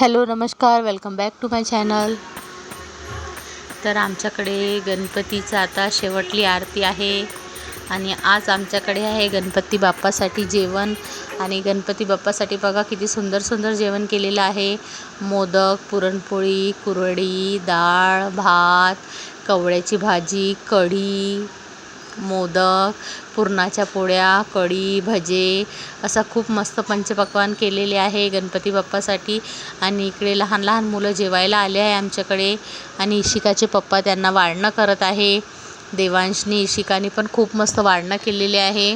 Hello नमस्कार, welcome back to my channel. तर आमच्याकडे गणपतीचं आता शेवटली आरती आहे आणि आज आमच्याकडे आहे गणपती बाप्पासाठी जेवण. आणि गणपती बाप्पासाठी बघा किती सुंदर सुंदर जेवण केलेलं आहे. मोदक, पुरणपोळी, कुरडई, डाळ, भात, कवळ्याची भाजी, कढी, मोदक, पुरणाच्या पोळ्या, कढी, भजे, असा खूप मस्त पंचपक्वान्न केलेले आहे गणपती बाप्पासाठी. आणि इकडे लहान लहान मुलं जेवायला आले आहे आमच्याकडे. आणि इशिकाचे पप्पा त्यांना वाढणं करत आहे. देवांशनी इशिकाने पण खूप मस्त वाढणं केलेले आहे.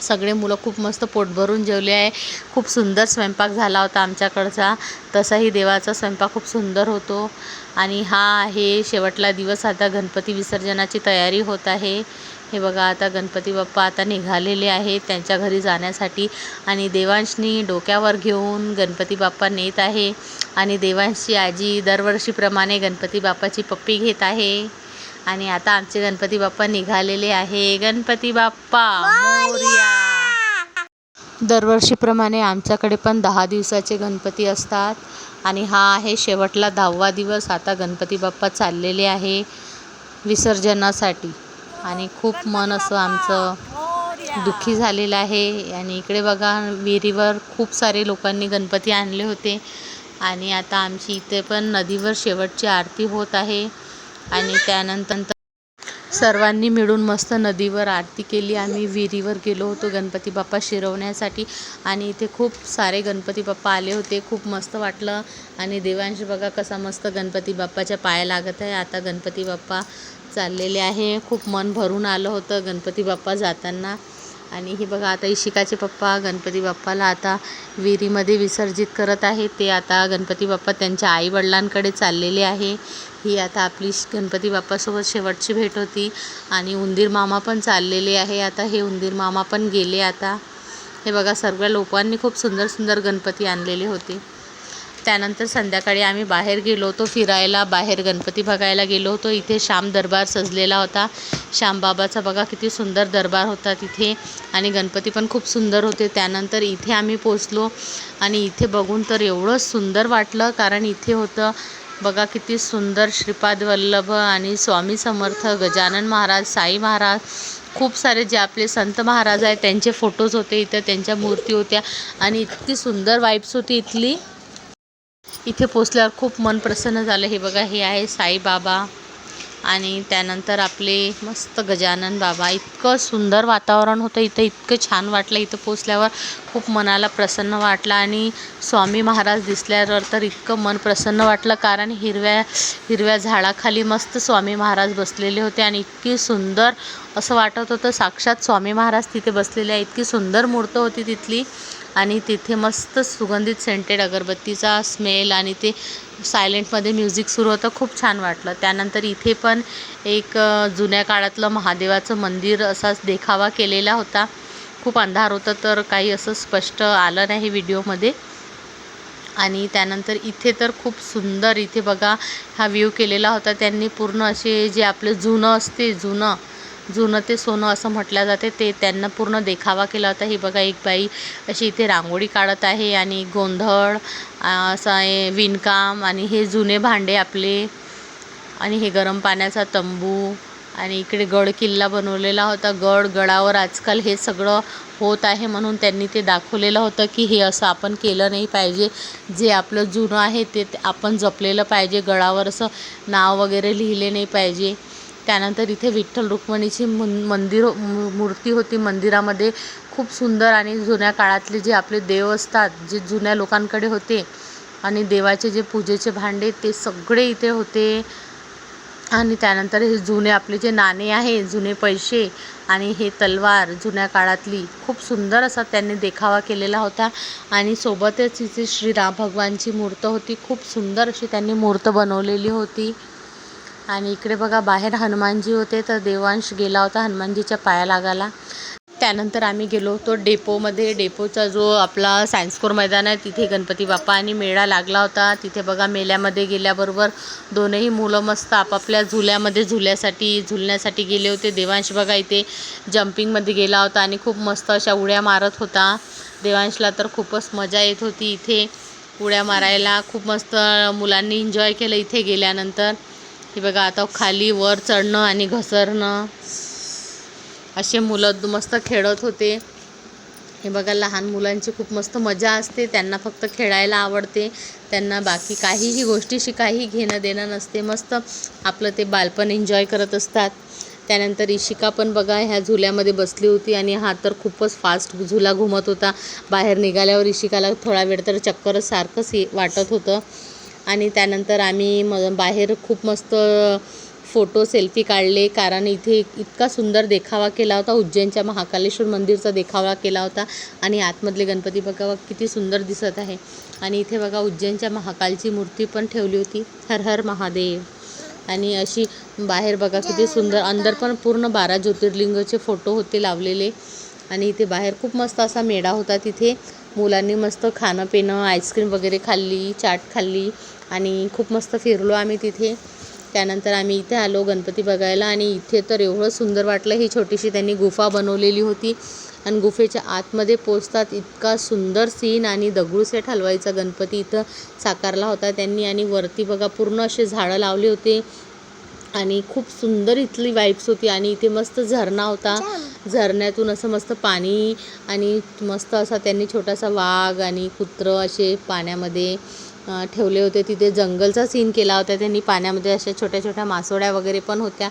सगळे मुलं खूप मस्त पोट भरून जेवले आहे. खूप सुंदर स्वयंपाक झाला होता आमच्याकडचा. तसाही देवाचा स्वयंपाक खूप सुंदर होतो. आणि हा आहे शेवटला दिवस. आता गणपती विसर्जनाची तयारी होत आहे. हे बघा आता गणपती बाप्पा आता निघालेले आहेत त्यांच्या घरी जाण्यासाठी. आणि देवांशनी डोक्यावर घेऊन गणपती बाप्पा नेत आहे. आणि देवांशची आजी दरवर्षीप्रमाणे गणपती बाप्पाची पप्पी घेत आहे. आणि आता आमचे गणपती बाप्पा निघालेले आहे. गणपती बाप्पा मोरया. दरवर्षीप्रमाणे आमच्याकडे पण 10 दिवसाचे गणपती असतात. आणि हा आहे शेवटला 10वा दिवस. आता गणपती बाप्पा चाललेले आहे विसर्जनासाठी. आणि खूप मन असं आमचं दुःखी झालेलं आहे. आणि इकडे बघा विहिरीवर खूप सारे लोकांनी गणपती आणले होते. आणि आता आमची इथे पण नदीवर शेवटची आरती होत आहे. आणि त्यानंतर सर्वांनी मिळून मस्त नदीवर आरती केली. आम्ही विहिरीवर गेलो होतो गणपती बाप्पा शिरवण्यासाठी. आणि इथे खूप सारे गणपती बाप्पा आले होते. खूप मस्त वाटलं. आणि देवांश बघा कसा मस्त गणपती बाप्पाच्या पाया लागत आहे. आता गणपती बाप्पा चाललेले आहे. खूप मन भरून आलं होतं गणपती बाप्पा जाताना. आणि हे बघा आता इशिकाचे पप्पा गणपती बाप्पाला आता विहिरीमध्ये विसर्जित करत आहेत. ते आता गणपती बाप्पा त्यांच्या आईवडिलांकडे चाललेले आहे. ही आता आपली गणपती बाप्पासोबत शेवटची भेट होती. आणि उंदीर मामा पण चाललेले आहे. आता हे उंदीर मामा पण गेले आता. हे बघा सर्व लोकांनी खूप सुंदर सुंदर गणपती आणलेले होते. त्यानंतर संध्याकाळी आम्ही बाहेर गेलो होतो फिरायला. बाहेर गणपती बघायला गेलो होतो. इथे श्याम दरबार सजलेला होता. श्यामबाबाचा बघा किती सुंदर दरबार होता तिथे. आणि गणपती पण खूप सुंदर होते. त्यानंतर इथे आम्ही पोचलो. आणि इथे बघून तर एवढं सुंदर वाटलं. कारण इथे होतं बघा किती सुंदर श्रीपाद वल्लभ आणि स्वामी समर्थ, गजानन महाराज, साई महाराज, खूप सारे जे आपले संत महाराज आहेत त्यांचे फोटोज होते इथं. त्यांच्या मूर्ती होत्या. आणि इतकी सुंदर वाईब्स होती इथली. इथे पोचल्यावर खूप मन प्रसन्न झालं. हे बघा हे आहे साईबाबा. आणि त्यानंतर आपले मस्त गजानन बाबा. इतकं सुंदर वातावरण होतं इथं. इतकं छान वाटलं इथं पोचल्यावर. खूप मनाला प्रसन्न वाटलं. आणि स्वामी महाराज दिसल्यावर तर इतकं मन प्रसन्न वाटलं. कारण हिरव्या हिरव्या झाडाखाली मस्त स्वामी महाराज बसलेले होते. आणि इतकी सुंदर असं वाटत होतं साक्षात स्वामी महाराज तिथे बसलेले आहे. इतकी सुंदर मूर्त होती तिथली. आणि तिथे मस्त सुगंधित सेंटेड अगरबत्तीचा स्मेल आणि ते सायलेंटमध्ये म्युझिक सुरू होतं. खूप छान वाटलं. त्यानंतर इथे पण एक जुन्या काळातलं महादेवाचं मंदिर असाच देखावा केलेला होता. खूप अंधार होतं तर काही असं स्पष्ट आलं नाही व्हिडिओमध्ये. आणि त्यानंतर इथे तर खूप सुंदर इथे बघा हा व्ह्यू केलेला होता त्यांनी. पूर्ण असे जे आपलं जुनं असते जुनं ते सोनं असं म्हटलं जाते ते त्यांना पूर्ण देखावा केला होता. ही बघा एक बाई अशी इथे रांगोळी काढत आहे. आणि गोंधळ असं आहे विणकाम. आणि हे जुने भांडे आपले. आणि हे गरम पाण्याचा तंबू. आणि इकडे गड किल्ला बनवलेला होता. गडावर आजकाल हे सगळं होत आहे म्हणून त्यांनी ते दाखवलेलं होतं की हे असं आपण केलं नाही पाहिजे. जे आपलं जुनं आहे ते आपण जपलेलं पाहिजे. गडावर असं नाव वगैरे लिहिले नाही पाहिजे. त्यानंतर इथे विठ्ठल रुक्मिणीची मूर्ती होती मंदिरामध्ये. खूप सुंदर. आणि जुन्या काळातले जे आपले देव असतात जे जुन्या लोकांकडे होते आणि देवाचे जे पूजेचे भांडे ते सगळे इथे होते. आणि त्यानंतर हे जुने आपले जे नाणे आहे, जुने पैसे आणि हे तलवार जुन्या काळातली खूप सुंदर असा त्यांनी देखावा केलेला होता. आणि सोबतच इथे श्रीराम भगवानची मूर्त होती. खूप सुंदर अशी त्यांनी मूर्त बनवलेली होती. आणि इकडे बघा बाहेर हनुमानजी होते तर देवांश गेला होता हनुमानजीच्या पाया लागायला. त्यानंतर आम्ही गेलो होतो डेपोमध्ये. डेपोचा जो आपला सायन्सकोर मैदान आहे तिथे गणपती बाप्पा आणि मेळा लागला होता. तिथे बघा मेळ्यामध्ये गेल्याबरोबर दोनही मुलं मस्त आपापल्या झुलण्यासाठी गेले होते. देवांश बघा इथे जम्पिंगमध्ये गेला होता आणि खूप मस्त अशा उड्या मारत होता. देवांशला तर खूपच मजा येत होती इथे. उड्या मारायला खूप मस्त मुलांनी एन्जॉय केलं इथे गेल्यानंतर. हे बघा आता खाली वर चढणं आणि घसरणं असे मुलं मस्त खेळत होते. हे बघा लहान मुलांची खूप मस्त मजा असते. त्यांना फक्त खेळायला आवडते. त्यांना बाकी काहीही गोष्टीशी काही घेणं देणं नसते. मस्त आपलं ते बालपण एन्जॉय करत असतात. त्यानंतर इशिका पण बघा ह्या झुल्यामध्ये बसली होती आणि हा तर खूपच फास्ट झुला घुमत होता. बाहेर निघाल्यावर इशिकाला थोडा वेळ तर चक्कर सारखंच वाटत होतं. आणि त्यानंतर आम्ही बाहेर खूप मस्त फोटो सेल्फी काढले, कारण इथे इतका सुंदर देखावा केला होता. उज्जैनच्या महाकालेश्वर मंदिरचा देखावा केला होता आणि आतमधले गणपती बघा किती सुंदर दिसत आहे. आणि इथे बघा उज्जैनच्या महाकालची मूर्ती पण ठेवली होती. हर हर महादेव. आणि अशी बाहेर बघा किती सुंदर, अंदर पण पूर्ण 12 ज्योतिर्लिंगाचे फोटो होते लावलेले. आणि इथे बाहेर खूप मस्त असा मेळा होता. तिथे मुलांनी मस्त खाणं पिणं, आईस्क्रीम वगैरे खाल्ली, चाट खाल्ली आणि खूप मस्त फिरलो आम्ही तिथे. त्यानंतर आम्ही इथे आलो गणपती बघायला. आणि इथे तर एवढं सुंदर वाटलं. ही छोटीशी त्यांनी गुफा बनवलेली होती आणि गुफेच्या आतमध्ये पोचतात इतका सुंदर सीन. आणि दगडूशेठ हलवाईचा गणपती इथं साकारला होता त्यांनी. आणि वरती बघा पूर्ण असे झाडं लावले होते आणि खूप सुंदर इथली वाईब्स होती. आणि इथे मस्त झरणा होता. झरण्यातून असं मस्त पाणी आणि मस्त असा त्यांनी छोटासा वाघ आणि कुत्रं असे पाण्यामध्ये ठेवले होते. तिथे जंगलचा सीन केला होता त्यांनी. पाण्यामध्ये अशा छोट्या छोट्या मासोळ्या वगैरे पण होत्या.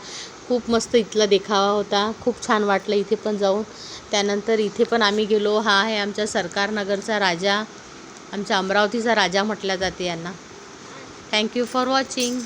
खूप मस्त इथला देखावा होता. खूप छान वाटलं इथे पण जाऊन. त्यानंतर इथे पण आम्ही गेलो. हा आहे आमच्या सरकारनगरचा राजा, आमच्या अमरावतीचा राजा म्हटलं जाते यांना. Thank you for watching.